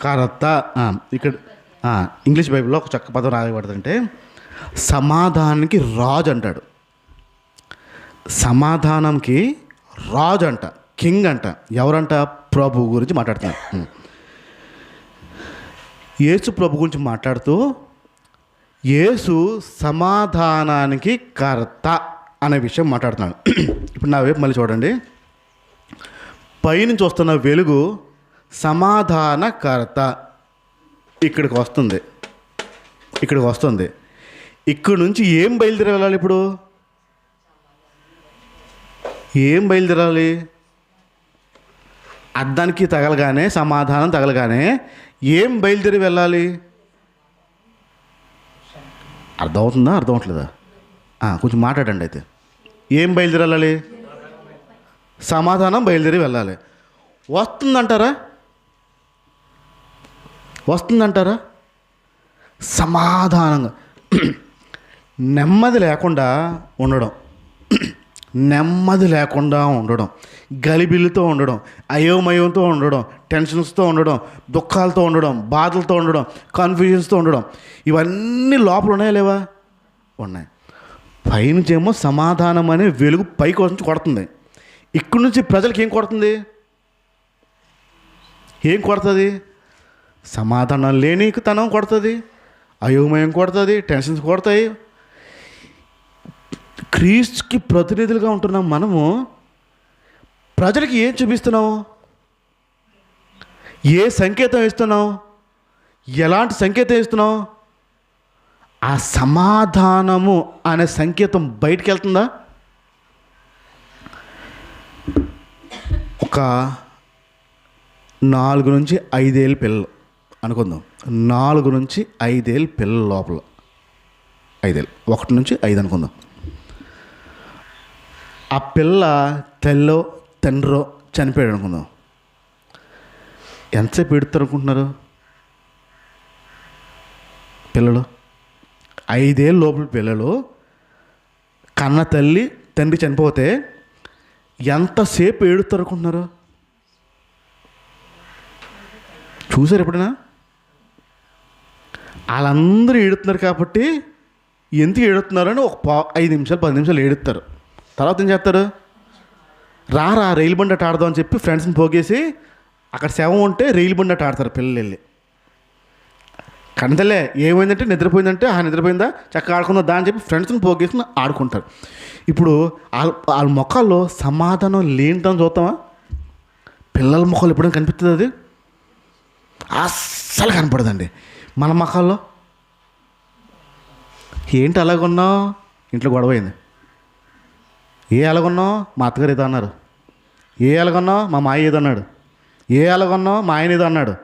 కర్త. ఇక్కడ ఇంగ్లీష్ బైబిల్లో ఒక చక్క పదం రాయబడుతుంటే సమాధానానికి రాజు అంటాడు. సమాధానంకి రాజు అంట, కింగ్ అంట. ఎవరంట? ప్రభు గురించి మాట్లాడుతున్నాడు. యేసు ప్రభు గురించి మాట్లాడుతూ యేసు సమాధానానికి కర్త అనే విషయం మాట్లాడుతున్నాడు. ఇప్పుడు నా వైపు మళ్ళీ చూడండి. పైనుంచి వస్తున్న వెలుగు సమాధానకర్త ఇక్కడికి వస్తుంది. ఇక్కడి నుంచి ఏం బయలుదేరి వెళ్ళాలి? ఇప్పుడు ఏం బయలుదేరాలి? అద్దానికి తగలగానే, సమాధానం తగలగానే ఏం బయలుదేరి వెళ్ళాలి? అర్థమవుతుందా? అర్థం అవట్లేదా? కొంచెం మాట్లాడండి. అయితే ఏం బయలుదేరి వెళ్ళాలి? సమాధానం బయలుదేరి వెళ్ళాలి. వస్తుందంటారా? సమాధానంగా నెమ్మది లేకుండా ఉండడం, గలిబిల్లుతో ఉండడం, అయోమయంతో ఉండడం, టెన్షన్స్తో ఉండడం, దుఃఖాలతో ఉండడం, బాధలతో ఉండడం, కన్ఫ్యూజన్స్తో ఉండడం, ఇవన్నీ లోపల ఉన్నాయా లేవా? ఉన్నాయి. పైనుంచేమో సమాధానం అనే వెలుగు పైకి వచ్చి కొడుతుంది. ఇక్కడి నుంచి ప్రజలకు ఏం కొడుతుంది? సమాధానం లేని తనం కొడుతుంది, అయోమయం కొడుతుంది, టెన్షన్స్ కొడతాయి. క్రీస్తుకి ప్రతినిధులుగా ఉంటున్నాం మనము. ప్రజలకి ఏం చూపిస్తున్నావు? ఏ సంకేతం ఇస్తున్నావు? ఎలాంటి సంకేతం ఇస్తున్నావు? ఆ సమాధానము అనే సంకేతం బయటికి వెళ్తుందా? ఒక 4 నుంచి 5 ఏళ్ళ పిల్లలు అనుకుందాం. 4 నుంచి 5 ఏళ్ళ పిల్లల లోపల 5 ఏళ్ళు, 1 నుంచి 5 అనుకుందాం. ఆ పిల్ల తల్లో తండ్రో చనిపోయాడు అనుకుందాం. ఎంతసేపు ఎడుతారు అనుకుంటున్నారు పిల్లలు? 5 ఏళ్ళ లోపల పిల్లలు కన్న తల్లి తండ్రి చనిపోతే ఎంతసేపు ఏడుతారు అనుకుంటున్నారు? చూసారు ఎప్పుడైనా? వాళ్ళందరూ ఏడుతున్నారు కాబట్టి ఎందుకు ఏడుతున్నారని ఒక 5 నిమిషాలు 10 నిమిషాలు ఏడుస్తారు. తర్వాత ఏం చేస్తారు? రా రైలు బండి అట్ట ఆడదాం అని చెప్పి ఫ్రెండ్స్ని పోగేసి అక్కడ శవం ఉంటే రైలు బండి అట్ట ఆడతారు పిల్లలు వెళ్ళి. కంటలే ఏమైందంటే నిద్రపోయిందంటే నిద్రపోయిందా చక్కగా ఆడుకుందా అని చెప్పి ఫ్రెండ్స్ని పోగేసి ఆడుకుంటారు. ఇప్పుడు వాళ్ళ మొక్కల్లో సమాధానం లేనిదని చూస్తామా? పిల్లల మొక్కలు ఎప్పుడైనా కనిపిస్తుంది? అది అస్సలు కనపడదండి. మన మొక్కల్లో ఏంటి అలాగున్నావు, ఇంట్లో గొడవ అయింది, అలాగున్నావు మా అత్తగారు ఏదో అన్నారు, అలాగున్నావు మా మాయ ఏదో అన్నాడు, అలాగున్నావు మా ఆయన ఏదో అన్నాడు.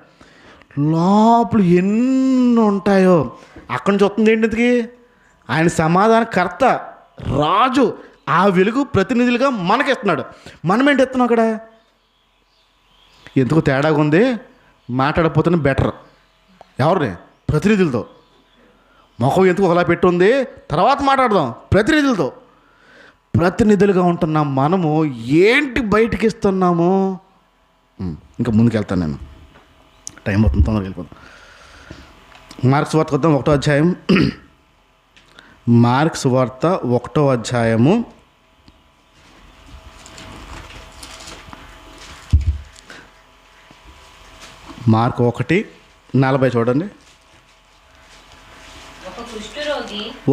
లోపల ఎన్ని ఉంటాయో అక్కడి నుంచి వస్తుంది ఏంటికి? ఆయన సమాధానకర్త రాజు ఆ వెలుగు ప్రతినిధులుగా మనకిస్తున్నాడు. మనం ఏంటి ఇస్తున్నాం అక్కడ? ఎందుకు తేడాగా ఉంది? మాట్లాడకపోతేనే బెటర్. ఎవరిని? ప్రతినిధులతో. మొహం ఎందుకు ఒకలా పెట్టుంది, తర్వాత మాట్లాడదాం. ప్రతినిధులుగా ఉంటున్నాం మనము. ఏంటి బయటికి ఇస్తున్నాము? ఇంకా ముందుకు వెళ్తాను నేను, టైం అవుతుంది, తొందరగా వెళ్ళిపోతాం. మార్క్స్ వార్త వద్దాం 1వ అధ్యాయం. మార్క్స్ వార్త 1వ అధ్యాయము మార్క్ 1:40 చూడండి.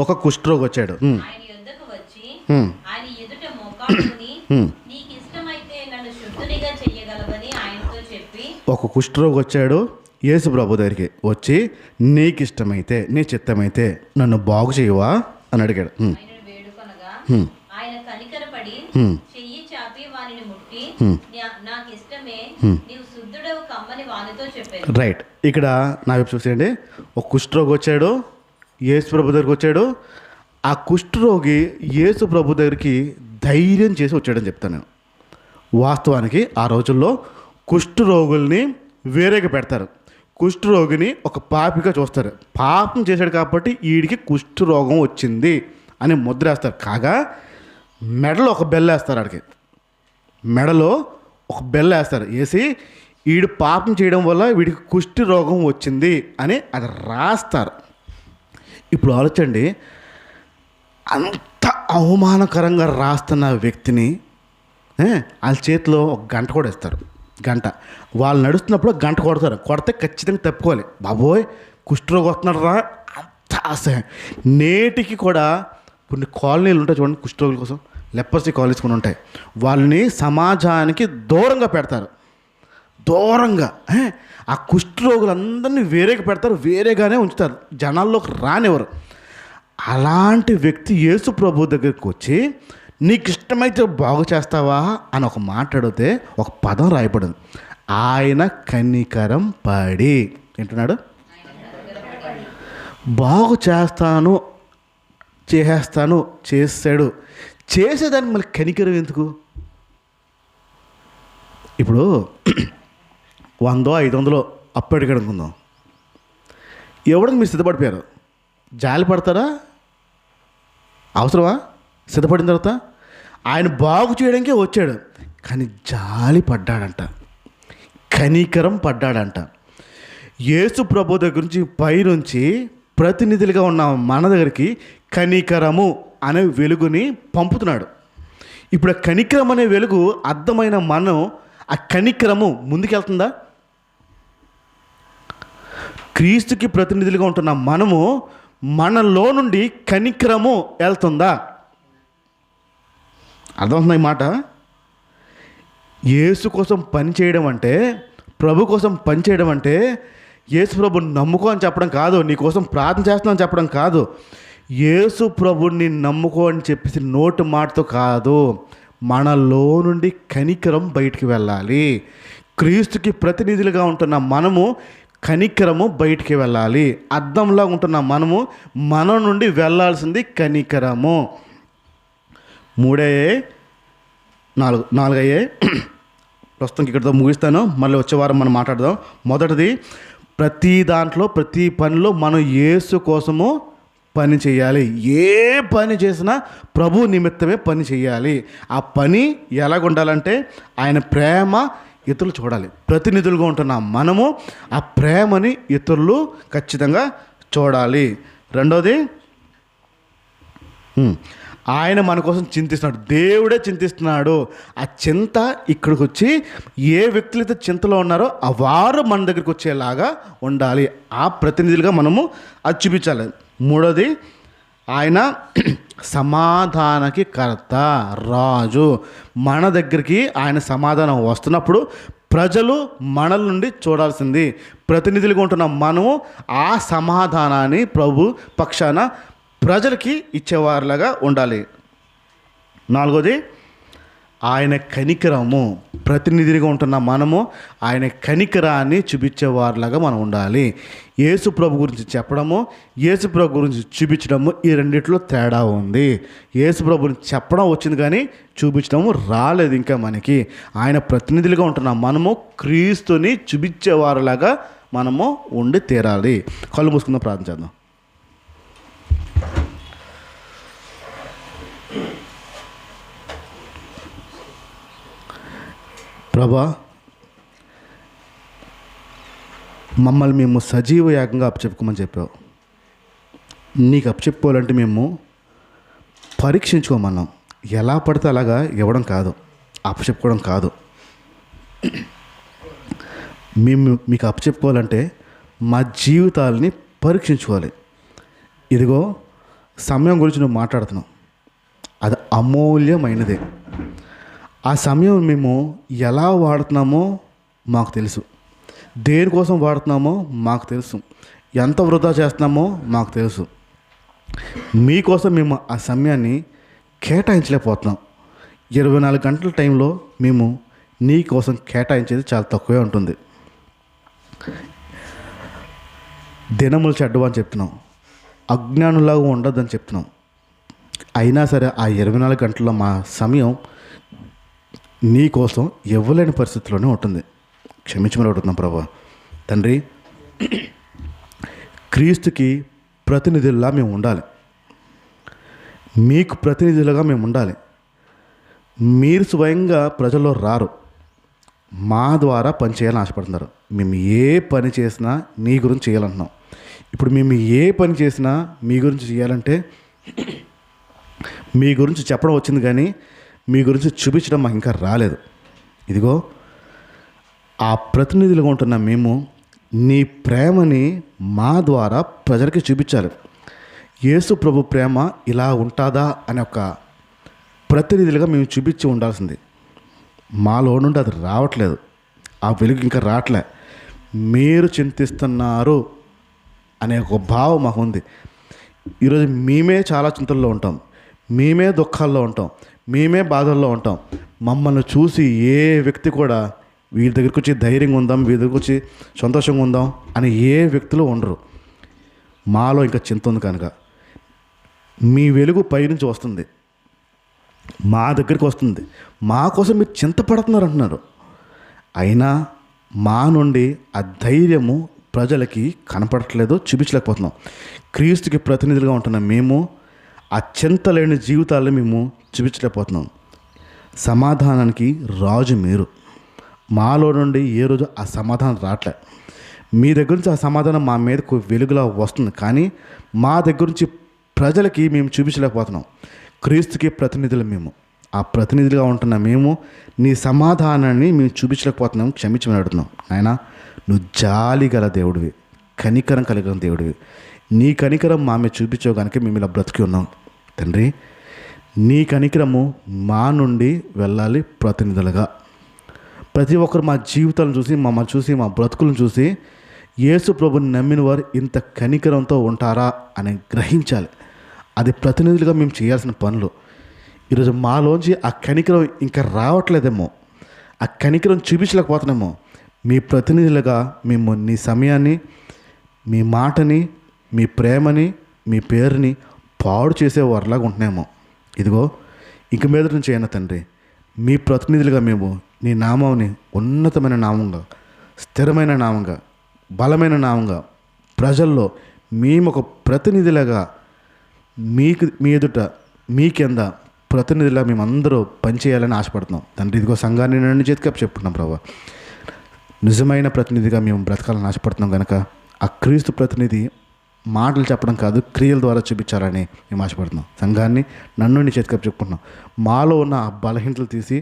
ఒక కుష్ఠరోగి వచ్చాడు. ఆయన యొద్దకు వచ్చి ఆయన ఎదుట మోకాళ్ళుని నీకు ఇష్టమైతే నన్ను శుద్ధునిగా చెయ్యగలవని ఆయనతో చెప్పి. ఒక కుష్ఠరోగి వచ్చాడు యేసు ప్రభు దగ్గరికి వచ్చి, నీకు ఇష్టమైతే నీ చిత్తమైతే నన్ను బాగు చేయవా అని అడిగాడు. ఆయనను వేడుకొనగా ఆయన కనికరపడి చెయ్యి చాపి వానిని ముట్టి నాకు ఇష్టమే నీవు శుద్ధుడవు కమ్మని వానితో చెప్పాడు. రైట్. ఇక్కడ నా వైపు చూసేయండి. ఒక కుష్ఠరోగి వచ్చాడు యేసు ప్రభు దగ్గరికి వచ్చాడు. ఆ కుష్ఠరోగి యేసు ప్రభు దగ్గరికి ధైర్యం చేసి వచ్చాడని చెప్తాను నేను. వాస్తవానికి ఆ రోజుల్లో కుష్ఠరోగుల్ని వేరేగా పెడతారు. కుష్ఠరోగిని ఒక పాపిగా చూస్తారు. పాపం చేశాడు కాబట్టి వీడికి కుష్ఠరోగం వచ్చింది అని ముద్ర వేస్తారు. కాగా మెడలో ఒక బెల్ల వేస్తారు. ఆడికి మెడలో ఒక బెల్ల వేస్తారు. వేసి వీడు పాపం చేయడం వల్ల వీడికి కుష్ఠరోగం వచ్చింది అని అది రాస్తారు. ఇప్పుడు ఆలోచండి, అంత అవమానకరంగా రాస్తున్న వ్యక్తిని వాళ్ళ చేతిలో ఒక గంట కూడా ఇస్తారు. గంట వాళ్ళు నడుస్తున్నప్పుడు గంట కొడతారు. కొడితే ఖచ్చితంగా తప్పుకోవాలి. బాబోయ్ కుష్ఠరోగి వస్తున్నాడు రా, అంత ఆశ. నేటికి కూడా కొన్ని కాలనీలు ఉంటాయి చూడండి, కుష్ఠరోగుల కోసం లెపర్సీ కాలనీస్ కొన్ని ఉంటాయి. వాళ్ళని సమాజానికి దూరంగా పెడతారు. దూరంగా ఆ కుష్ఠరోగులందరినీ వేరేగా పెడతారు, వేరేగానే ఉంచుతారు, జనాల్లోకి రానివ్వరు. అలాంటి వ్యక్తి యేసు ప్రభు దగ్గరికి వచ్చి నీకు ఇష్టమైతే బాగు చేస్తావా అని ఒక మాట్లాడితే ఒక పదం రాయబడింది. ఆయన కనికరం పడి ఏంటున్నాడు? బాగు చేస్తాను చేశాడు. చేసేదానికి మళ్ళీ కనికరం ఎందుకు? ఇప్పుడు 100-500 అప్పు అడిగాడు అనుకుందాం. ఎవరికి మీరు సిద్ధపడిపోయారు? జాలి పడతారా? అవసరమా? సిద్ధపడిన తర్వాత ఆయన బాగు చేయడానికే వచ్చాడు, కానీ జాలి పడ్డాడంట, కనికరం పడ్డాడంట. యేసు ప్రభు దగ్గర నుంచి పైనుంచి ప్రతినిధులుగా ఉన్న మన దగ్గరికి కనికరము అనే వెలుగుని పంపుతున్నాడు. ఇప్పుడు ఆ కనికరం అనే వెలుగు అర్థమైన మనం ఆ కనికరము ముందుకెళ్తుందా? క్రీస్తుకి ప్రతినిధులుగా ఉంటున్న మనము మనలో నుండి కనికరము వెళ్తుందా? అర్థమవుతుంది ఈ మాట. యేసు కోసం పని చేయడం అంటే, ప్రభు కోసం పని చేయడం అంటే యేసు ప్రభుని నమ్ముకో అని చెప్పడం కాదు, నీ కోసం ప్రార్థన చేస్తున్నావు అని చెప్పడం కాదు. యేసు ప్రభుని నమ్ముకో అని చెప్పేసి నోటి మాటతో కాదు, మనలో నుండి కనికరం బయటికి వెళ్ళాలి. క్రీస్తుకి ప్రతినిధులుగా ఉంటున్న మనము కనికరము బయటికి వెళ్ళాలి. అద్దంలా ఉంటున్న మనము మన నుండి వెళ్ళాల్సింది కనికరము. 3-4 అయ్యాయి. ప్రస్తుతం ఇక్కడితో ముగిస్తాను, మళ్ళీ వచ్చే వారం మనం మాట్లాడదాం. మొదటిది, ప్రతి దాంట్లో ప్రతి పనిలో మనం యేసు కోసము పని చేయాలి. ఏ పని చేసినా ప్రభు నిమిత్తమే పని చేయాలి. ఆ పని ఎలాగుండాలంటే ఆయన ప్రేమ ఇతరులు చూడాలి. ప్రతినిధులుగా ఉంటున్న మనము ఆ ప్రేమని ఇతరులు ఖచ్చితంగా చూడాలి. రెండోది, ఆయన మన కోసం చింతిస్తున్నాడు. దేవుడే చింతిస్తున్నాడు. ఆ చింత ఇక్కడికి వచ్చి ఏ వ్యక్తులైతే చింతలో ఉన్నారో ఆ వారు మన దగ్గరికి వచ్చేలాగా ఉండాలి. ఆ ప్రతినిధులుగా మనము అది చూపించాలి. మూడోది, ఆయన సమాధానకి కర్త, రాజు. మన దగ్గరికి ఆయన సమాధానం వస్తున్నప్పుడు ప్రజలు మనల నుండి చూడాల్సింది. ప్రతినిధులుగా ఉంటున్న మనము ఆ సమాధానాన్ని ప్రభు పక్షాన ప్రజలకి ఇచ్చేవారిలాగా ఉండాలి. నాలుగోది, ఆయన కనికరము. ప్రతినిధిగా ఉంటున్న మనము ఆయన కనికరాన్ని చూపించేవారిలాగా మనం ఉండాలి. యేసు ప్రభు గురించి చెప్పడము, యేసు ప్రభు గురించి చూపించడము, ఈ రెండిట్లో తేడా ఉంది. యేసు ప్రభు గురించి చెప్పడం వచ్చింది కానీ చూపించడము రాలేదు ఇంకా మనకి. ఆయన ప్రతినిధులుగా ఉంటున్న మనము క్రీస్తుని చూపించేవారిలాగా మనము ఉండి తీరాలి. కళ్ళు మూసుకుందాం, ప్రార్థన చేద్దాం. ప్రభా, మమ్మల్ని మేము సజీవ యాగంగా అప్పచెప్పుకోమని చెప్పావు. నీకు అప్పచెప్పుకోవాలంటే మేము పరీక్షించుకోమన్నాం. ఎలా పడితే అలాగా ఇవ్వడం కాదు, అప్పచెప్పుకోవడం కాదు. మేము మీకు అప్పచెప్పుకోవాలంటే మా జీవితాలని పరీక్షించుకోవాలి. ఇదిగో సమయం గురించి నువ్వు మాట్లాడుతున్నావు, అది అమూల్యమైనదే. ఆ సమయం మేము ఎలా వాడుతున్నామో మాకు తెలుసు, దేనికోసం వాడుతున్నామో మాకు తెలుసు, ఎంత వృధా చేస్తున్నామో మాకు తెలుసు. మీకోసం మేము ఆ సమయాన్ని కేటాయించలేకపోతున్నాం. 24 గంటల టైంలో మేము నీ కోసం కేటాయించేది చాలా తక్కువే ఉంటుంది. దినములు చెడ్డవని చెప్తున్నాం, అజ్ఞానులాగా ఉండొద్దని చెప్తున్నాం. అయినా సరే ఆ 24 గంటల్లో మా సమయం నీ కోసం ఇవ్వలేని పరిస్థితిలోనే ఉంటుంది. క్షమించమని అడుగుతున్నాం ప్రభా. తండ్రి, క్రీస్తుకి ప్రతినిధుల్లా మేము ఉండాలి, మీకు ప్రతినిధులుగా మేము ఉండాలి. మీరు స్వయంగా ప్రజల్లో రారు, మా ద్వారా పని చేయాలని ఆశపడుతున్నారు. మేము ఏ పని చేసినా నీ గురించి చేయాలంటున్నాం. ఇప్పుడు మేము ఏ పని చేసినా మీ గురించి చేయాలంటే మీ గురించి చెప్పడం వచ్చింది కానీ మీ గురించి చూపించడం మాకు ఇంకా రాలేదు. ఇదిగో ఆ ప్రతినిధులుగా ఉంటున్న మేము నీ ప్రేమని మా ద్వారా ప్రజలకి చూపించాలి. యేసు ప్రభు ప్రేమ ఇలా ఉంటుందా అనే ఒక ప్రతినిధులుగా మేము చూపించి ఉండాల్సింది. మాలో నుండి అది రావట్లేదు, ఆ వెలుగు ఇంకా రావట్లే. మీరు చింతిస్తున్నారు అనే ఒక భావం మాకు ఉంది. ఈరోజు మేమే చాలా చింతల్లో ఉంటాం, మేమే దుఃఖాల్లో ఉంటాం, మేమే బాధల్లో ఉంటాం. మమ్మల్ని చూసి ఏ వ్యక్తి కూడా వీరి దగ్గరికి వచ్చి ధైర్యంగా ఉందాం, వీరి దగ్గరికి వచ్చి సంతోషంగా ఉందాం అని ఏ వ్యక్తులు ఉండరు. మాలో ఇంకా చింత ఉంది కనుక మీ వెలుగు పైనుంచి వస్తుంది, మా దగ్గరికి వస్తుంది. మా కోసం మీరు చింతపడుతున్నారు అంటున్నారు. అయినా మా నుండి ఆ ధైర్యము ప్రజలకి కనపడట్లేదు, చూపించలేకపోతున్నాం. క్రీస్తుకి ప్రతినిధులుగా ఉంటున్న మేము ఆ చింత లేని జీవితాలను మేము చూపించలేకపోతున్నాం. సమాధానానికి రాజు మీరు. మాలో నుండి ఏ రోజు ఆ సమాధానం రావట్లే. మీ దగ్గర నుంచి ఆ సమాధానం మా మీదకు వెలుగులా వస్తుంది, కానీ మా దగ్గర నుంచి ప్రజలకి మేము చూపించలేకపోతున్నాం. క్రీస్తుకి ప్రతినిధులు మేము. ఆ ప్రతినిధులుగా ఉంటున్న మేము నీ సమాధానాన్ని మేము చూపించలేకపోతున్నాం. క్షమించమని అడుగుతున్నాం. ఆయన నువ్వు జాలి గల దేవుడివి, కనికరం కలిగిన దేవుడివి. నీ కనికరం మా మీద చూపించావు కనుక మేము ఇలా బ్రతికి ఉన్నాం. తండ్రి, నీ కనికరము మా నుండి వెళ్ళాలి ప్రతినిధులుగా. ప్రతి ఒక్కరు మా జీవితాలను చూసి, మమ్మల్ని చూసి, మా బ్రతుకులను చూసి యేసు ప్రభుని నమ్మిన వారు ఇంత కనికరంతో ఉంటారా అని గ్రహించాలి. అది ప్రతినిధులుగా మేము చేయాల్సిన పనులు. ఈరోజు మాలోంచి ఆ కనికరం ఇంకా రావట్లేదేమో, ఆ కనికరం చూపించలేకపోతున్నామో. మీ ప్రతినిధులుగా మేము నీ సమయాన్ని, మీ మాటని, మీ ప్రేమని, మీ పేరుని పాడు చేసేవారిలాగా ఉంటున్నామో. ఇదిగో ఇంక మీద నుంచి అయినా తండ్రి, మీ ప్రతినిధులుగా మేము నీ నామాన్ని ఉన్నతమైన నామంగా, స్థిరమైన నామంగా, బలమైన నామంగా ప్రజల్లో మేము ఒక ప్రతినిధులుగా మీ ఎదుట, మీ కింద ప్రతినిధిలా మేమందరూ పనిచేయాలని ఆశపడుతున్నాం తండ్రి. ఇదిగో సంఘాన్ని నన్ను చేతికి చెప్పుకున్నాం ప్రభా. నిజమైన ప్రతినిధిగా మేము బ్రతకాలని ఆశపడుతున్నాం కనుక ఆ క్రీస్తు ప్రతినిధి మాటలు చెప్పడం కాదు, క్రియల ద్వారా చూపించాలని మేము ఆశపడుతున్నాం. సంఘాన్ని నన్ను నీ చేతికి చెప్పుకుంటున్నాం. మాలో ఉన్న ఆ బలహీనతలు తీసి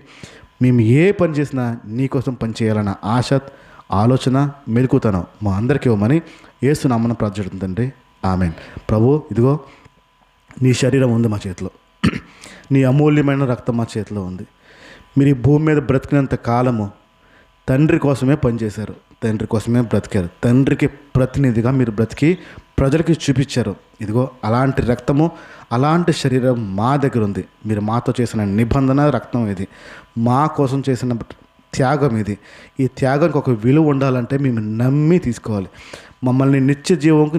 మేము ఏ పని చేసినా నీకోసం పని చేయాలన్న ఆశ, ఆలోచన, మెలకుతనం మా అందరికీ ఇవ్వమని యేసు నామమున ప్రార్థిస్తుందండి. ఆమేన్. ప్రభు, ఇదిగో నీ శరీరం ఉంది మా చేతిలో, నీ అమూల్యమైన రక్తం మా చేతిలో ఉంది. మీరు ఈ భూమి మీద బ్రతికినంత కాలము తండ్రి కోసమే పనిచేశారు, తండ్రి కోసమే బ్రతికారు. తండ్రికి ప్రతినిధిగా మీరు బ్రతికి ప్రజలకి చూపించారు. ఇదిగో అలాంటి రక్తము, అలాంటి శరీరం మా దగ్గర ఉంది. మీరు మాతో చేసిన నిబంధన రక్తం ఇది, మా కోసం చేసిన త్యాగం ఇది. ఈ త్యాగానికి ఒక విలువ ఉండాలంటే మేము నమ్మి తీసుకోవాలి. మమ్మల్ని నిత్య జీవంకు